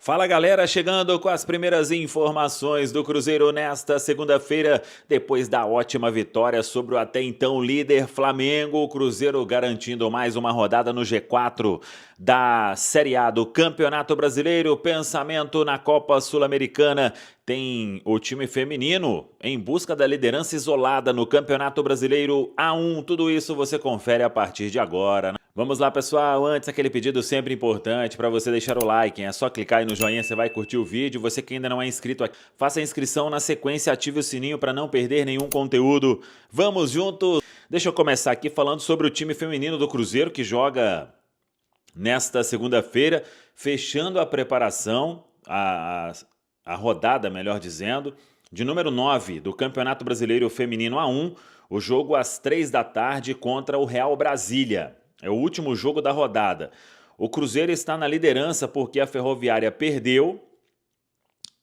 Fala galera, chegando com as primeiras informações do Cruzeiro nesta segunda-feira, depois da ótima vitória sobre o até então líder Flamengo, o Cruzeiro garantindo mais uma rodada no G4 da Série A do Campeonato Brasileiro. Pensamento na Copa Sul-Americana, tem o time feminino em busca da liderança isolada no Campeonato Brasileiro A1, tudo isso você confere a partir de agora, né? Vamos lá pessoal, antes aquele pedido sempre importante para você deixar o like, é só clicar aí no joinha, você vai curtir o vídeo. Você que ainda não é inscrito aqui, faça a inscrição, na sequência ative o sininho para não perder nenhum conteúdo. Vamos juntos! Deixa eu começar aqui falando sobre o time feminino do Cruzeiro que joga nesta segunda-feira, fechando a preparação, a rodada, melhor dizendo, de número 9 do Campeonato Brasileiro Feminino A1, o jogo às 3 da tarde contra o Real Brasília. É o último jogo da rodada. O Cruzeiro está na liderança porque a Ferroviária perdeu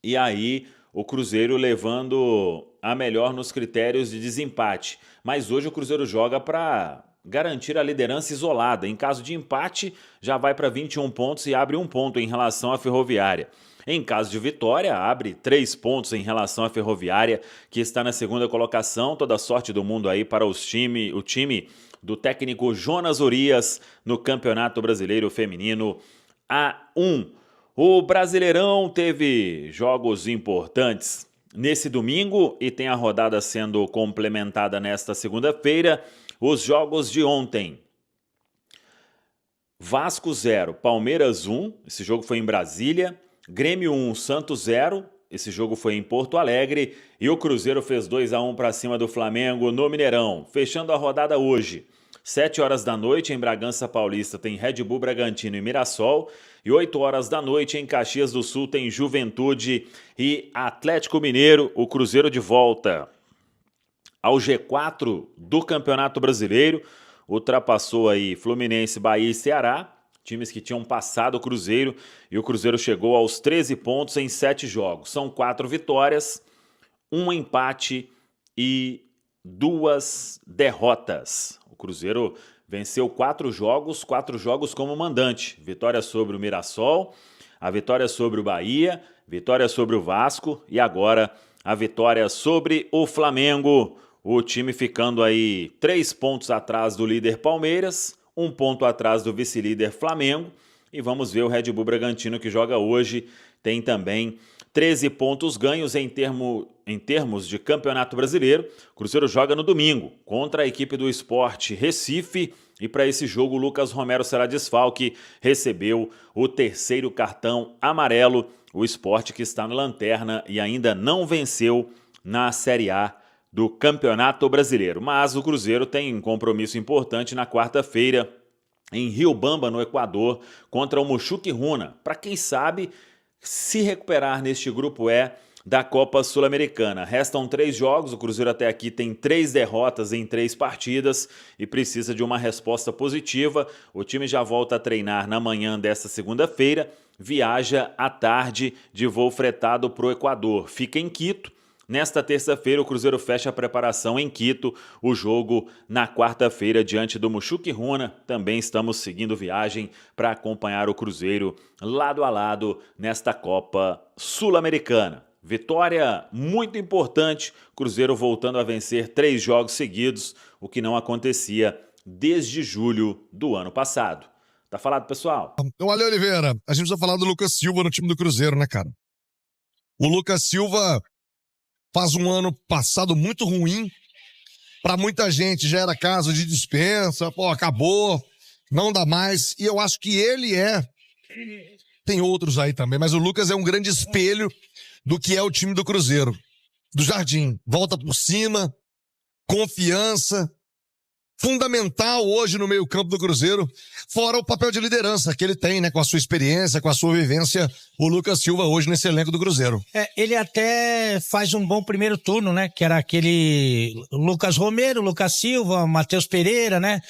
e aí o Cruzeiro levando a melhor nos critérios de desempate. Mas hoje o Cruzeiro joga para garantir a liderança isolada. Em caso de empate, já vai para 21 pontos e abre um ponto em relação à Ferroviária. Em caso de vitória, abre 3 pontos em relação à Ferroviária, que está na segunda colocação. Toda a sorte do mundo aí para o time do técnico Jonas Urias no Campeonato Brasileiro Feminino A1. O Brasileirão teve jogos importantes nesse domingo e tem a rodada sendo complementada nesta segunda-feira. Os jogos de ontem: Vasco 0, Palmeiras 1, esse jogo foi em Brasília. Grêmio 1, Santos 0, esse jogo foi em Porto Alegre. E o Cruzeiro fez 2-1 para cima do Flamengo no Mineirão. Fechando a rodada hoje, 7 horas da noite em Bragança Paulista tem Red Bull Bragantino e Mirassol. E 8 horas da noite em Caxias do Sul tem Juventude e Atlético Mineiro. O Cruzeiro de volta ao G4 do Campeonato Brasileiro. Ultrapassou aí Fluminense, Bahia e Ceará, times que tinham passado o Cruzeiro, e o Cruzeiro chegou aos 13 pontos em 7 jogos. São 4 vitórias, 1 empate e 2 derrotas. O Cruzeiro venceu 4 jogos como mandante. Vitória sobre o Mirassol, a vitória sobre o Bahia, vitória sobre o Vasco e agora a vitória sobre o Flamengo. O time ficando aí 3 pontos atrás do líder Palmeiras, 1 ponto atrás do vice-líder Flamengo. E vamos ver o Red Bull Bragantino, que joga hoje, tem também 13 pontos ganhos em termos de Campeonato Brasileiro. O Cruzeiro joga no domingo contra a equipe do Sport Recife. E para esse jogo o Lucas Romero será desfalque, recebeu o 3º cartão amarelo. O Sport que está na lanterna e ainda não venceu na Série A do Campeonato Brasileiro. Mas o Cruzeiro tem um compromisso importante na quarta-feira em Riobamba, no Equador, contra o Mochuque Runa, para quem sabe se recuperar neste grupo E da Copa Sul-Americana. Restam 3 jogos, o Cruzeiro até aqui tem 3 derrotas em 3 partidas e precisa de uma resposta positiva. O time já volta a treinar na manhã desta segunda-feira, viaja à tarde de voo fretado para o Equador, fica em Quito. Nesta terça-feira, o Cruzeiro fecha a preparação em Quito, o jogo na quarta-feira diante do Mochuque Runa. Também estamos seguindo viagem para acompanhar o Cruzeiro lado a lado nesta Copa Sul-Americana. Vitória muito importante, Cruzeiro voltando a vencer 3 jogos seguidos, o que não acontecia desde julho do ano passado. Tá falado, pessoal? Então, Ale Oliveira, a gente precisa falar do Lucas Silva no time do Cruzeiro, né, cara? O Lucas Silva faz um ano passado muito ruim. Para muita gente já era caso de dispensa, acabou, não dá mais. E eu acho que ele tem outros aí também, mas o Lucas é um grande espelho do que é o time do Cruzeiro. Do Jardim, volta por cima, confiança, fundamental hoje no meio-campo do Cruzeiro, fora o papel de liderança que ele tem, né, com a sua experiência, com a sua vivência, o Lucas Silva hoje nesse elenco do Cruzeiro. Ele até faz um bom primeiro turno, né, que era aquele Lucas Romero, Lucas Silva, Matheus Pereira, né,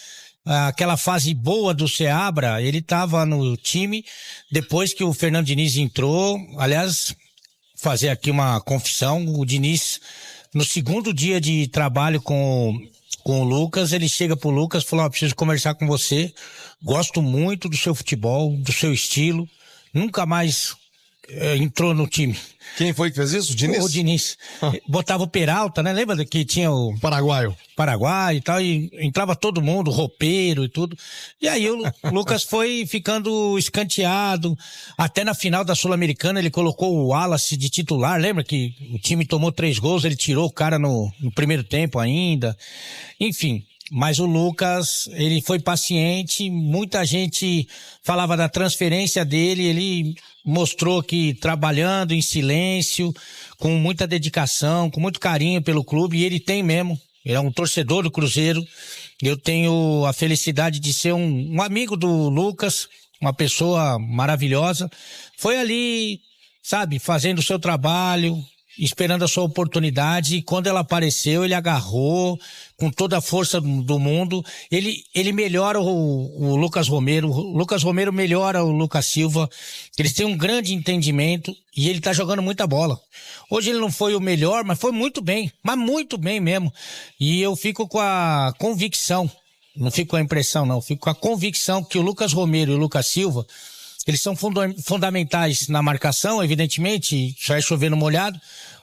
aquela fase boa do Seabra. Ele estava no time depois que o Fernando Diniz entrou. Aliás, fazer aqui uma confissão, o Diniz, no segundo dia de trabalho com o Lucas, ele chega pro Lucas e falou: preciso conversar com você, gosto muito do seu futebol, do seu estilo, nunca mais entrou no time. Quem foi que fez isso? O Diniz? O Diniz. Botava o Peralta, né? Lembra que tinha o Paraguai e tal, e entrava todo mundo, roupeiro e tudo. E aí o Lucas foi ficando escanteado. Até na final da Sul-Americana ele colocou o Wallace de titular. Lembra que o time tomou 3 gols, ele tirou o cara no primeiro tempo ainda. Enfim. Mas o Lucas, ele foi paciente, muita gente falava da transferência dele, ele mostrou que trabalhando em silêncio, com muita dedicação, com muito carinho pelo clube, e ele tem mesmo, ele é um torcedor do Cruzeiro. Eu tenho a felicidade de ser um amigo do Lucas, uma pessoa maravilhosa. Foi ali, sabe, fazendo o seu trabalho, esperando a sua oportunidade, e quando ela apareceu, ele agarrou com toda a força do mundo. Ele melhora o Lucas Romero, o Lucas Romero melhora o Lucas Silva. Eles têm um grande entendimento e ele tá jogando muita bola. Hoje ele não foi o melhor, mas foi muito bem, mas muito bem mesmo. E eu fico com a convicção, não fico com a impressão não, fico com a convicção que o Lucas Romero e o Lucas Silva, eles são fundamentais na marcação, evidentemente, só é chover no molhado,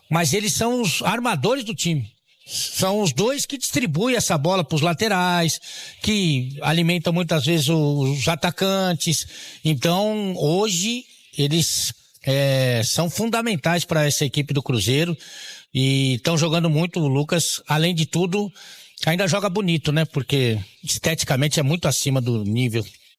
mas eles são os armadores do time. São os dois que distribuem essa bola para os laterais, que alimentam muitas vezes os atacantes. Então, hoje, eles são fundamentais para essa equipe do Cruzeiro e estão jogando muito. O Lucas, além de tudo, ainda joga bonito, né? Porque esteticamente é muito acima do nível.